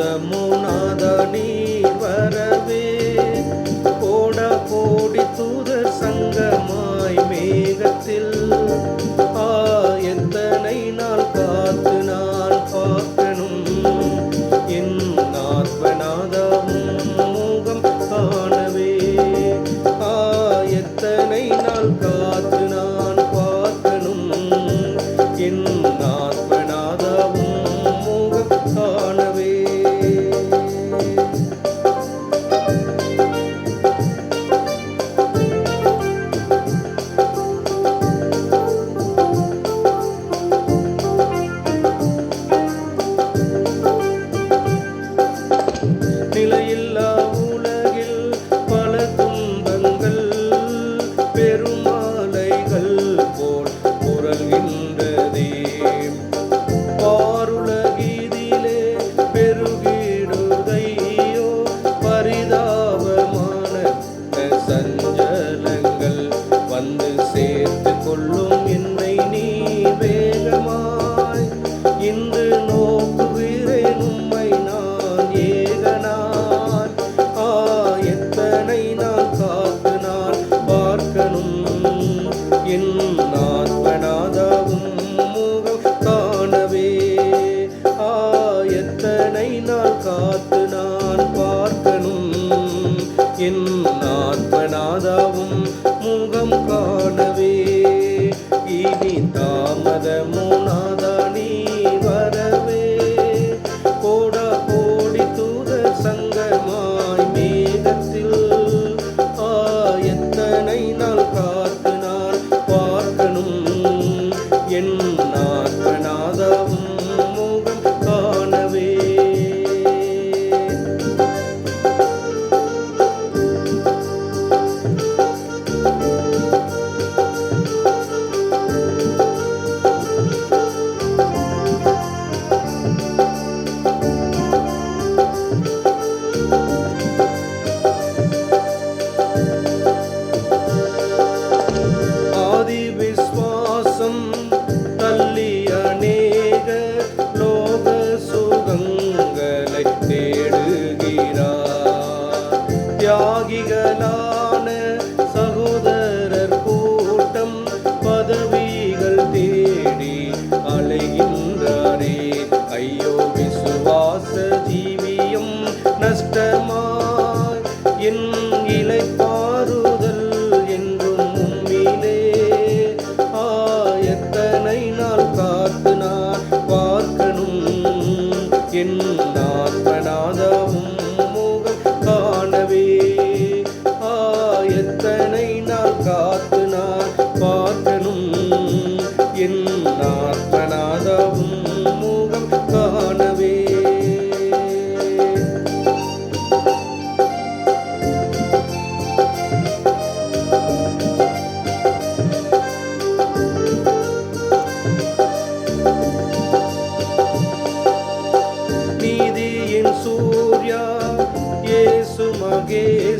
தாமதமுனாத நீர் வரவே கோட கோடி தூதர் சங்கமாய் மேகத்தில் எத்தனை நாள் காத்து நான் பார்க்கணும் என் ஆத்மநாதமும் முகம் காணவே எத்தனை நாள் காத்து நான் பார்க்கணும் என் ஆத்மநாதமும் முகம் காணவே நிலையில்லா உலகில் பல துன்பங்கள் பெருமாலைகள் போல் புரள்கின்றதே பாருலகிதிலே பெருகிடுதையோ பரிதாபமான சஞ்சலங்கள் வந்து சேர்த்து கொள்ளும் என்னை நீ வேகமாய் இன்று நோக்குகிறேன் உம்மை நான் ஏகனாய் எத்தனை நாள் காத்து நான் பார்க்கணும் என் ஆத்மநாதமும் முகம் காணவே எத்தனை நாள் காத்து நான் பார்க்கணும் என் ஆத்மநாதமும் முகம் காணவே இனி தாமதமுனாத நீ வரவே கோடா கோடி தூதர் சங்கமாய் மேகத்தில் எத்தனை நாள் காத்து நான் பார்க்கணும் என் ஆத்மநாதமும் முகம் காணவே ஆதி விஸ்வாசம் தள்ளி அநேக லோக சுகங்களை தேடுகிறார் தியாகிகளான சகோதரர் கூட்டம் பதவிகள் தேடி அலைகின்றாரே ஐயோ விசுவாச ஜீவியம் நஷ்டமாய் என் இளைப்பாறுதல் என்றும் உம்மிலே எத்தனை நாள் காத்து நான் பார்க்கணும் என் ஆத்மநாதமும் முகம் காணவே எத்தனை நாள் காத்து நான் பார்க்கணும் என் ஆத்மநாதமும் முகம் காணவே நீதியின் சூர்யா இயேசு மகேச